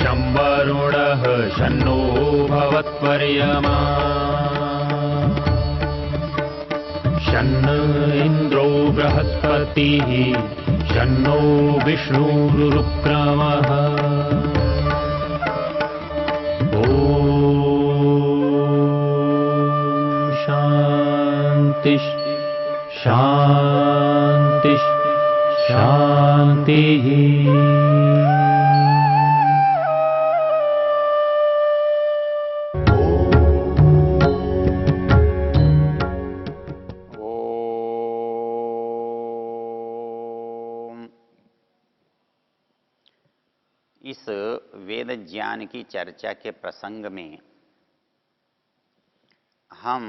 शं वरुणः शन्नो भवत्वर्यमा शन्न इन्द्रो बृहस्पतिः शन्नो विष्णुरुक्रमः ॐ शान्ति शान्ति शान्तिः। इस वेद ज्ञान की चर्चा के प्रसंग में हम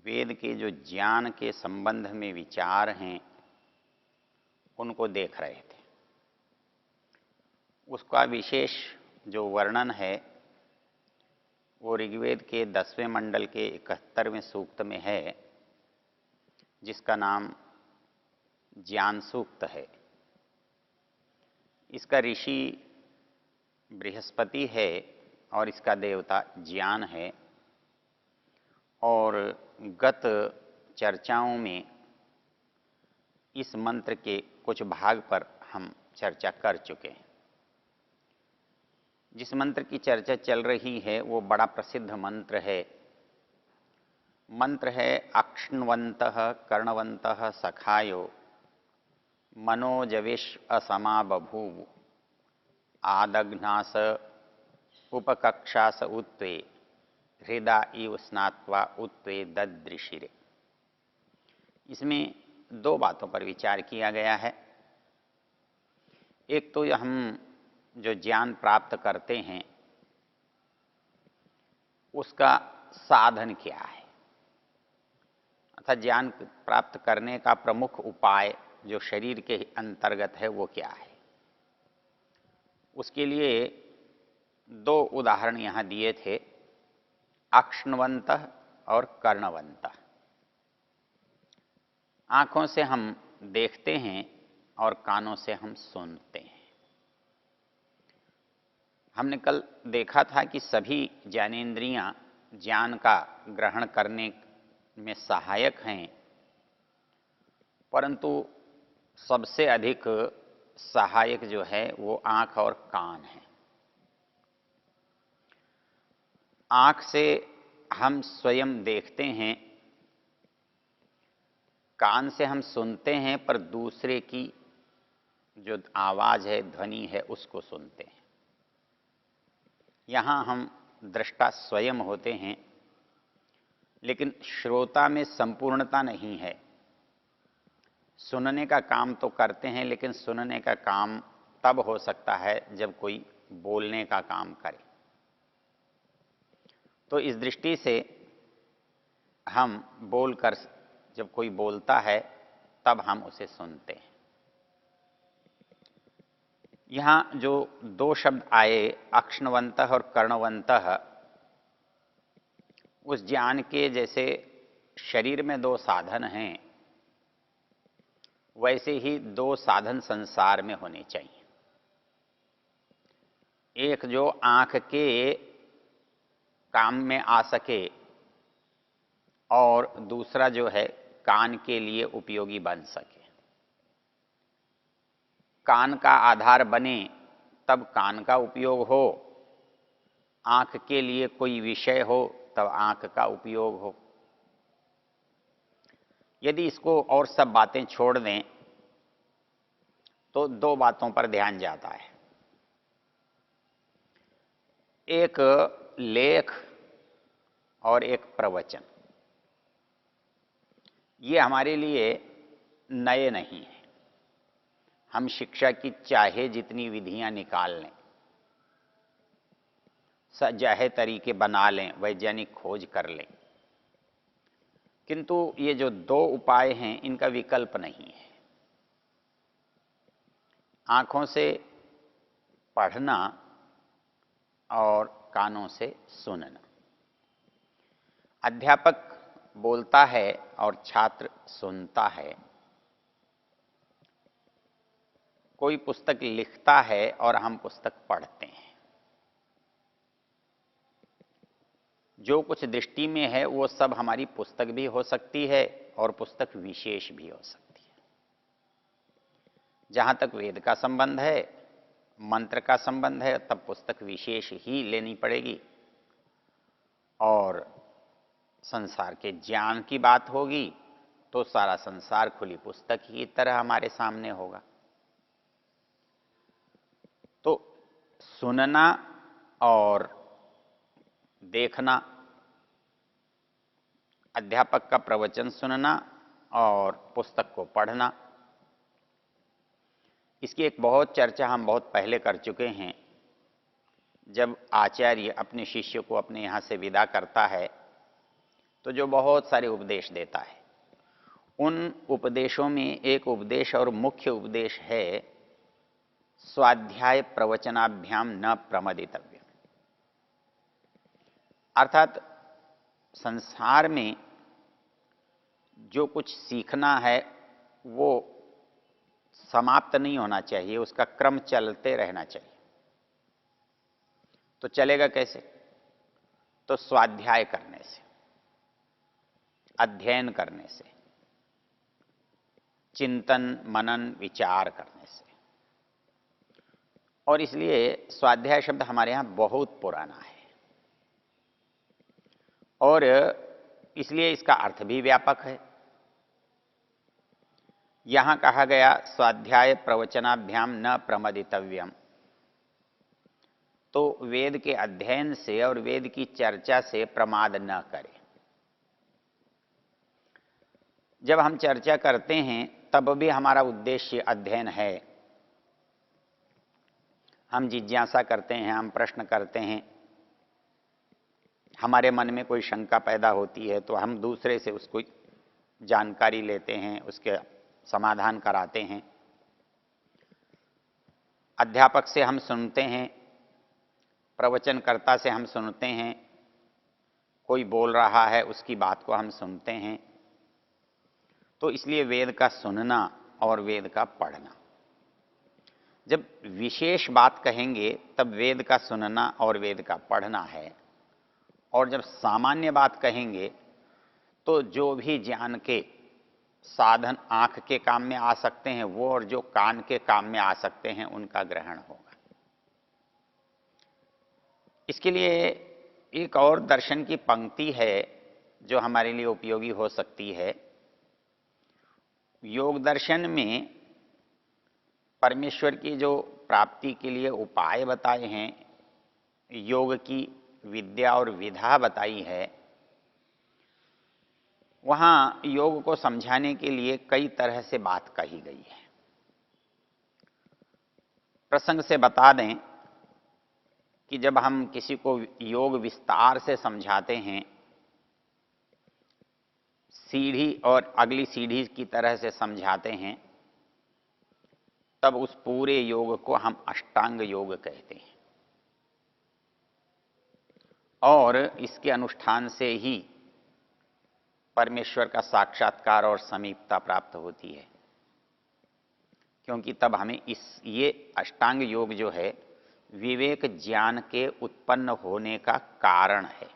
वेद के जो ज्ञान के संबंध में विचार हैं उनको देख रहे थे। उसका विशेष जो वर्णन है वो ऋग्वेद के 10वें मंडल के 71वें सूक्त में है, जिसका नाम ज्ञान सूक्त है। इसका ऋषि बृहस्पति है और इसका देवता ज्ञान है। और गत चर्चाओं में इस मंत्र के कुछ भाग पर हम चर्चा कर चुके हैं। जिस मंत्र की चर्चा चल रही है वो बड़ा प्रसिद्ध मंत्र है। मंत्र है अक्ष्णवन्तः कर्णवन्तः सखायो मनोजविष असमा बभूव आदघ्नास उपकक्षास उत्वे हृदा इव स्नात्वा उत्वे ददृशिरे। इसमें दो बातों पर विचार किया गया है। एक तो हम जो ज्ञान प्राप्त करते हैं उसका साधन क्या है, अर्थात ज्ञान प्राप्त करने का प्रमुख उपाय जो शरीर के अंतर्गत है वो क्या है। उसके लिए दो उदाहरण यहाँ दिए थे, अक्ष्णवन्तः और कर्णवन्तः। आँखों से हम देखते हैं और कानों से हम सुनते हैं। हमने कल देखा था कि सभी ज्ञानेंद्रियां ज्ञान का ग्रहण करने में सहायक हैं, परंतु सबसे अधिक सहायक जो है वो आँख और कान है। आँख से हम स्वयं देखते हैं, कान से हम सुनते हैं, पर दूसरे की जो आवाज़ है, ध्वनि है, उसको सुनते हैं। यहाँ हम दृष्टा स्वयं होते हैं, लेकिन श्रोता में संपूर्णता नहीं है। सुनने का काम तो करते हैं, लेकिन सुनने का काम तब हो सकता है जब कोई बोलने का काम करे। तो इस दृष्टि से हम बोलकर, जब कोई बोलता है तब हम उसे सुनते हैं। यहाँ जो दो शब्द आए, अक्ष्णवन्तः और कर्णवन्तः, उस ज्ञान के जैसे शरीर में दो साधन हैं, वैसे ही दो साधन संसार में होने चाहिए। एक जो आँख के काम में आ सके और दूसरा जो है कान के लिए उपयोगी बन सके। कान का आधार बने तब कान का उपयोग हो, आँख के लिए कोई विषय हो तब आँख का उपयोग हो। यदि इसको और सब बातें छोड़ दें तो दो बातों पर ध्यान जाता है। एक लेख और एक प्रवचन। ये हमारे लिए नए नहीं है। हम शिक्षा की चाहे जितनी विधियां निकाल लें, सजाहे तरीके बना लें, वैज्ञानिक खोज कर लें, किंतु ये जो दो उपाय हैं इनका विकल्प नहीं है। आँखों से पढ़ना और कानों से सुनना। अध्यापक बोलता है और छात्र सुनता है। कोई पुस्तक लिखता है और हम पुस्तक पढ़ते हैं। जो कुछ दृष्टि में है वो सब हमारी पुस्तक भी हो सकती है और पुस्तक विशेष भी हो सकती है। जहां तक वेद का संबंध है, मंत्र का संबंध है, तब पुस्तक विशेष ही लेनी पड़ेगी। और संसार के ज्ञान की बात होगी तो सारा संसार खुली पुस्तक की तरह हमारे सामने होगा। तो सुनना और देखना, अध्यापक का प्रवचन सुनना और पुस्तक को पढ़ना, इसकी एक बहुत चर्चा हम बहुत पहले कर चुके हैं। जब आचार्य अपने शिष्य को अपने यहाँ से विदा करता है तो जो बहुत सारे उपदेश देता है, उन उपदेशों में एक उपदेश और मुख्य उपदेश है स्वाध्याय प्रवचनाभ्याम न प्रमदितव्य। अर्थात संसार में जो कुछ सीखना है वो समाप्त नहीं होना चाहिए, उसका क्रम चलते रहना चाहिए। तो चलेगा कैसे? तो स्वाध्याय करने से, अध्ययन करने से, चिंतन मनन विचार करने से। और इसलिए स्वाध्याय शब्द हमारे यहाँ बहुत पुराना है और इसलिए इसका अर्थ भी व्यापक है। यहां कहा गया स्वाध्याय प्रवचनाभ्याम न प्रमदितव्यम, तो वेद के अध्ययन से और वेद की चर्चा से प्रमाद न करें। जब हम चर्चा करते हैं तब भी हमारा उद्देश्य अध्ययन है। हम जिज्ञासा करते हैं, हम प्रश्न करते हैं, हमारे मन में कोई शंका पैदा होती है तो हम दूसरे से उसको जानकारी लेते हैं, उसके समाधान कराते हैं। अध्यापक से हम सुनते हैं, प्रवचनकर्ता से हम सुनते हैं, कोई बोल रहा है उसकी बात को हम सुनते हैं। तो इसलिए वेद का सुनना और वेद का पढ़ना। जब विशेष बात कहेंगे तब वेद का सुनना और वेद का पढ़ना है, और जब सामान्य बात कहेंगे तो जो भी ज्ञान के साधन आंख के काम में आ सकते हैं वो, और जो कान के काम में आ सकते हैं उनका ग्रहण होगा। इसके लिए एक और दर्शन की पंक्ति है जो हमारे लिए उपयोगी हो सकती है। योग दर्शन में परमेश्वर की जो प्राप्ति के लिए उपाय बताए हैं, योग की विद्या और विधा बताई है, वहां योग को समझाने के लिए कई तरह से बात कही गई है। प्रसंग से बता दें कि जब हम किसी को योग विस्तार से समझाते हैं, सीढ़ी और अगली सीढ़ी की तरह से समझाते हैं, तब उस पूरे योग को हम अष्टांग योग कहते हैं। और इसके अनुष्ठान से ही परमेश्वर का साक्षात्कार और समीपता प्राप्त होती है, क्योंकि तब हमें ये अष्टांग योग जो है विवेक ज्ञान के उत्पन्न होने का कारण है।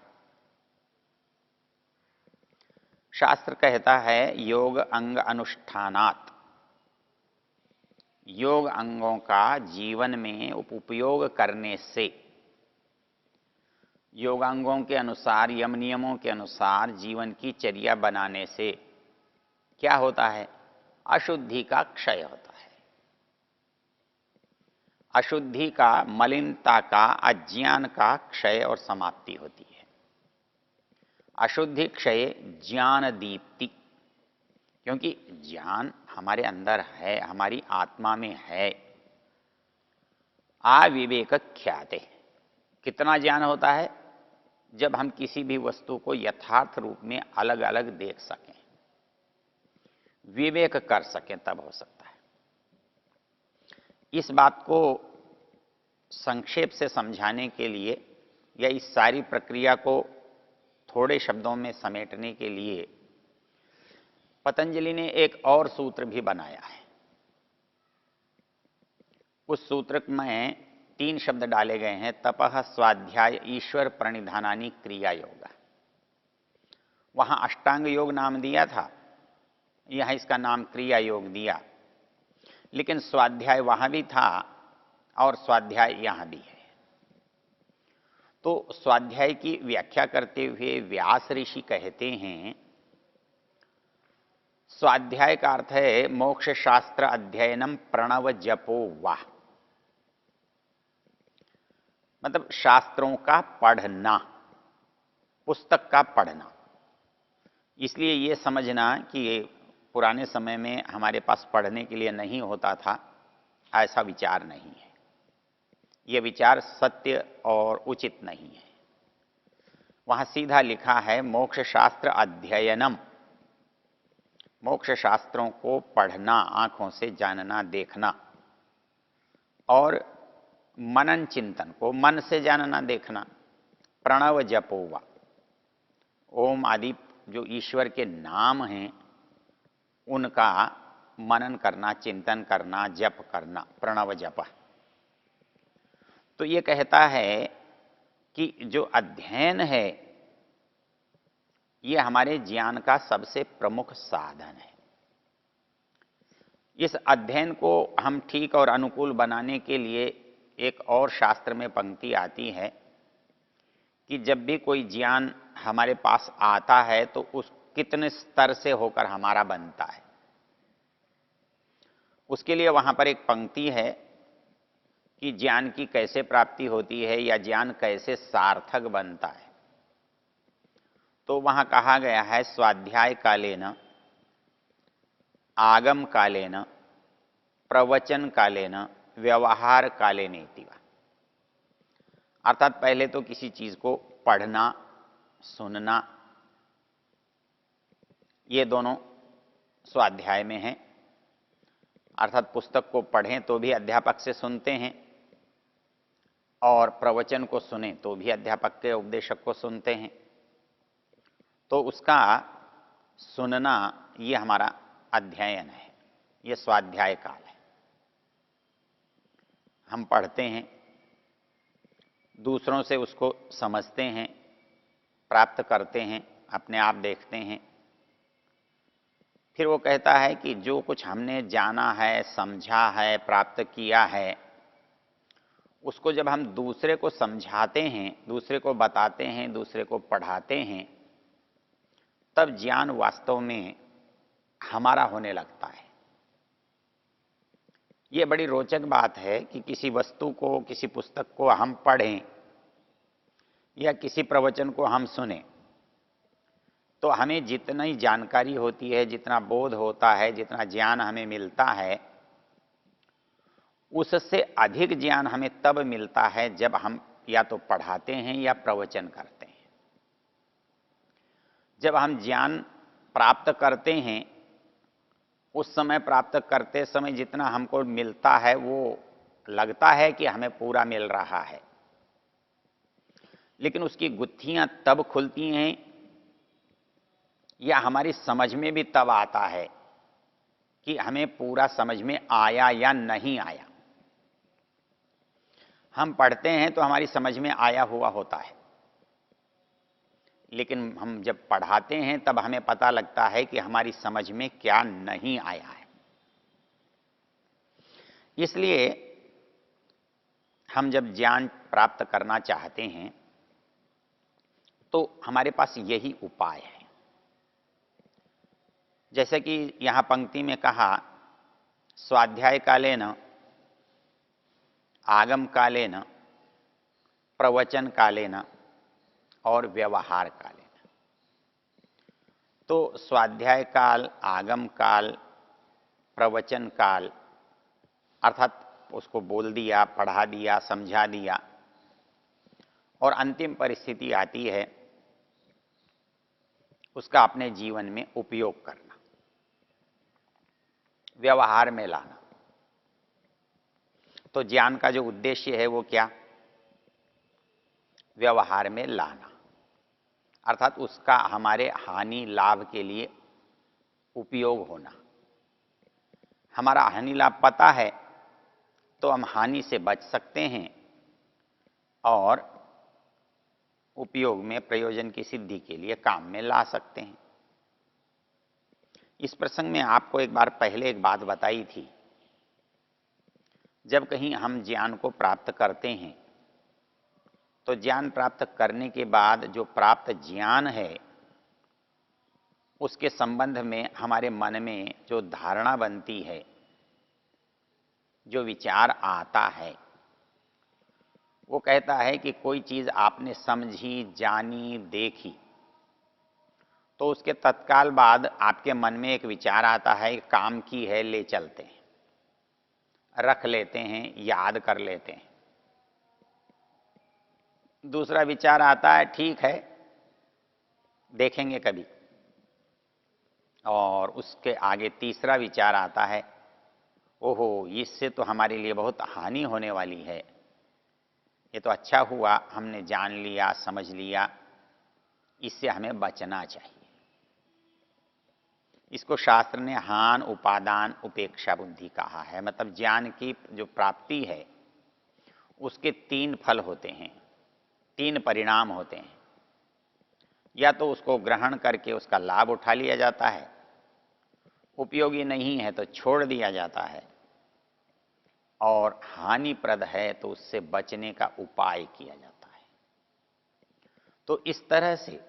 शास्त्र कहता है योग अंग अनुष्ठानात्, योग अंगों का जीवन में उपयोग करने से, योगांगों के अनुसार, यम नियमों के अनुसार जीवन की चर्या बनाने से क्या होता है? अशुद्धि का क्षय होता है। अशुद्धि का, मलिनता का, अज्ञान का क्षय और समाप्ति होती है। अशुद्धि क्षय ज्ञान दीप्ति, क्योंकि ज्ञान हमारे अंदर है, हमारी आत्मा में है। अविवेक ख्याते, कितना ज्ञान होता है? जब हम किसी भी वस्तु को यथार्थ रूप में अलग अलग देख सकें, विवेक कर सकें, तब हो सकता है। इस बात को संक्षेप से समझाने के लिए या इस सारी प्रक्रिया को थोड़े शब्दों में समेटने के लिए पतंजलि ने एक और सूत्र भी बनाया है। उस सूत्र में 3 शब्द डाले गए हैं, तपः, स्वाध्याय, ईश्वर प्रणिधानानि क्रिया योग। वहां अष्टांग योग नाम दिया था, यहां इसका नाम क्रिया योग दिया, लेकिन स्वाध्याय वहां भी था और स्वाध्याय यहां भी है। तो स्वाध्याय की व्याख्या करते हुए व्यास ऋषि कहते हैं, स्वाध्याय का अर्थ है मोक्ष शास्त्र अध्ययनम प्रणव जपो वाह, मतलब शास्त्रों का पढ़ना, पुस्तक का पढ़ना। इसलिए ये समझना कि ये पुराने समय में हमारे पास पढ़ने के लिए नहीं होता था, ऐसा विचार नहीं है। ये विचार सत्य और उचित नहीं है। वहां सीधा लिखा है मोक्ष शास्त्र अध्ययनम, मोक्ष शास्त्रों को पढ़ना, आंखों से जानना, देखना, और मनन चिंतन को मन से जानना, देखना। प्रणव जपोवा, ओम आदि जो ईश्वर के नाम हैं उनका मनन करना, चिंतन करना, जप करना, प्रणव जप। तो ये कहता है कि जो अध्ययन है ये हमारे ज्ञान का सबसे प्रमुख साधन है। इस अध्ययन को हम ठीक और अनुकूल बनाने के लिए एक और शास्त्र में पंक्ति आती है कि जब भी कोई ज्ञान हमारे पास आता है तो उस कितने स्तर से होकर हमारा बनता है। उसके लिए वहां पर एक पंक्ति है कि ज्ञान की कैसे प्राप्ति होती है या ज्ञान कैसे सार्थक बनता है। तो वहां कहा गया है स्वाध्याय कालेन, आगम कालेन, प्रवचन कालेन, व्यवहार कालेनेति वा। अर्थात पहले तो किसी चीज को पढ़ना, सुनना, ये दोनों स्वाध्याय में हैं। अर्थात पुस्तक को पढ़ें तो भी अध्यापक से सुनते हैं, और प्रवचन को सुने तो भी अध्यापक के उपदेशक को सुनते हैं। तो उसका सुनना ये हमारा अध्ययन है, ये स्वाध्याय काल है। हम पढ़ते हैं, दूसरों से उसको समझते हैं, प्राप्त करते हैं, अपने आप देखते हैं। फिर वो कहता है कि जो कुछ हमने जाना है, समझा है, प्राप्त किया है, उसको जब हम दूसरे को समझाते हैं, दूसरे को बताते हैं, दूसरे को पढ़ाते हैं, तब ज्ञान वास्तव में हमारा होने लगता है। ये बड़ी रोचक बात है कि किसी वस्तु को, किसी पुस्तक को हम पढ़ें या किसी प्रवचन को हम सुने, तो हमें जितनी जानकारी होती है, जितना बोध होता है, जितना ज्ञान हमें मिलता है, उससे अधिक ज्ञान हमें तब मिलता है जब हम या तो पढ़ाते हैं या प्रवचन करते हैं। जब हम ज्ञान प्राप्त करते हैं, उस समय प्राप्त करते समय जितना हमको मिलता है वो लगता है कि हमें पूरा मिल रहा है, लेकिन उसकी गुत्थियां तब खुलती हैं या हमारी समझ में भी तब आता है कि हमें पूरा समझ में आया या नहीं आया। हम पढ़ते हैं तो हमारी समझ में आया हुआ होता है, लेकिन हम जब पढ़ाते हैं तब हमें पता लगता है कि हमारी समझ में क्या नहीं आया है। इसलिए हम जब ज्ञान प्राप्त करना चाहते हैं तो हमारे पास यही उपाय है। जैसे कि यहां पंक्ति में कहा, स्वाध्याय कालेन, आगम कालेन, प्रवचन कालेन और व्यवहार कालेन। तो स्वाध्याय काल, आगम काल, प्रवचन काल, अर्थात उसको बोल दिया, पढ़ा दिया, समझा दिया, और अंतिम परिस्थिति आती है उसका अपने जीवन में उपयोग करना, व्यवहार में लाना। तो ज्ञान का जो उद्देश्य है वो क्या? व्यवहार में लाना, अर्थात उसका हमारे हानि लाभ के लिए उपयोग होना। हमारा हानि लाभ पता है तो हम हानि से बच सकते हैं और उपयोग में प्रयोजन की सिद्धि के लिए काम में ला सकते हैं। इस प्रसंग में आपको एक बार पहले एक बात बताई थी, जब कहीं हम ज्ञान को प्राप्त करते हैं तो ज्ञान प्राप्त करने के बाद जो प्राप्त ज्ञान है उसके संबंध में हमारे मन में जो धारणा बनती है, जो विचार आता है, वो कहता है कि कोई चीज आपने समझी, जानी, देखी, तो उसके तत्काल बाद आपके मन में एक विचार आता है, काम की है, ले चलते हैं, रख लेते हैं, याद कर लेते हैं। दूसरा विचार आता है, ठीक है देखेंगे कभी, और उसके आगे तीसरा विचार आता है, ओहो इससे तो हमारे लिए बहुत हानि होने वाली है, ये तो अच्छा हुआ हमने जान लिया, समझ लिया, इससे हमें बचना चाहिए। इसको शास्त्र ने हान, उपादान, उपेक्षा बुद्धि कहा है। मतलब ज्ञान की जो प्राप्ति है उसके 3 फल होते हैं, 3 परिणाम होते हैं। या तो उसको ग्रहण करके उसका लाभ उठा लिया जाता है, उपयोगी नहीं है तो छोड़ दिया जाता है, और हानिप्रद है तो उससे बचने का उपाय किया जाता है। तो इस तरह से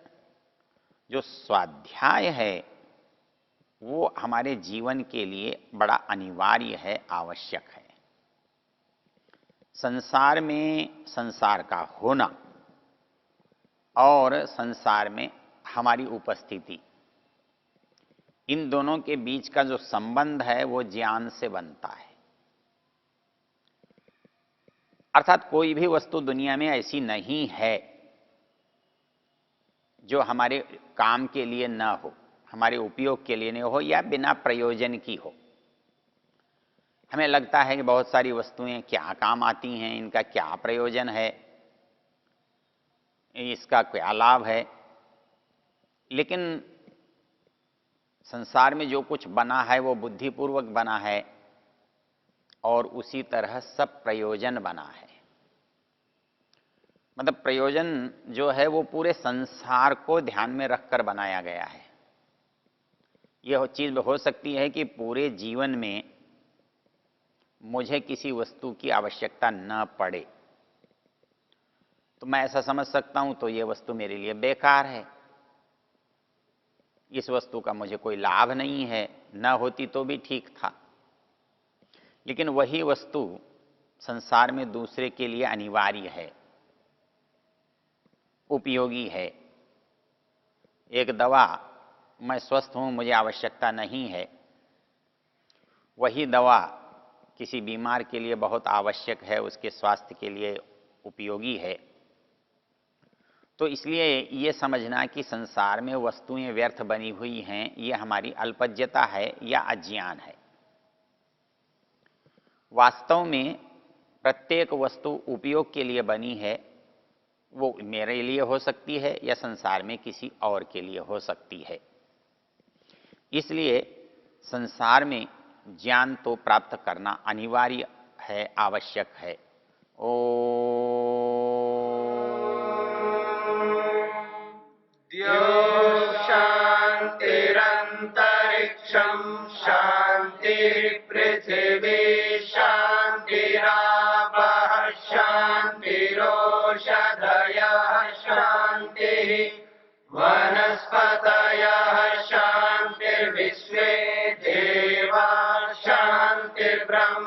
जो स्वाध्याय है वो हमारे जीवन के लिए बड़ा अनिवार्य है, आवश्यक है। संसार में संसार का होना और संसार में हमारी उपस्थिति, इन दोनों के बीच का जो संबंध है वो ज्ञान से बनता है। अर्थात कोई भी वस्तु दुनिया में ऐसी नहीं है जो हमारे काम के लिए न हो, हमारे उपयोग के लिए नहीं हो, या बिना प्रयोजन की हो। हमें लगता है कि बहुत सारी वस्तुएं क्या काम आती हैं, इनका क्या प्रयोजन है, इसका क्या लाभ है। लेकिन संसार में जो कुछ बना है वो बुद्धिपूर्वक बना है, और उसी तरह सब प्रयोजन बना है। मतलब प्रयोजन जो है वो पूरे संसार को ध्यान में रखकर बनाया गया है। यह चीज हो सकती है कि पूरे जीवन में मुझे किसी वस्तु की आवश्यकता न पड़े, तो मैं ऐसा समझ सकता हूं तो यह वस्तु मेरे लिए बेकार है, इस वस्तु का मुझे कोई लाभ नहीं है, न होती तो भी ठीक था। लेकिन वही वस्तु संसार में दूसरे के लिए अनिवार्य है, उपयोगी है। एक दवा, मैं स्वस्थ हूं, मुझे आवश्यकता नहीं है, वही दवा किसी बीमार के लिए बहुत आवश्यक है, उसके स्वास्थ्य के लिए उपयोगी है। तो इसलिए ये समझना कि संसार में वस्तुएं व्यर्थ बनी हुई हैं, ये हमारी अल्पज्यता है या अज्ञान है। वास्तव में प्रत्येक वस्तु उपयोग के लिए बनी है, वो मेरे लिए हो सकती है या संसार में किसी और के लिए हो सकती है। इसलिए संसार में ज्ञान तो प्राप्त करना अनिवार्य है, आवश्यक है। ओ शान्तिरन्तरिक्षं शान्तिर्पृथिवी शान्तिरापः शान्तिरोषधयः शान्तिः वनस्पतयः शान्तिर्विश्वे देवा शान्तिर्ब्रह्म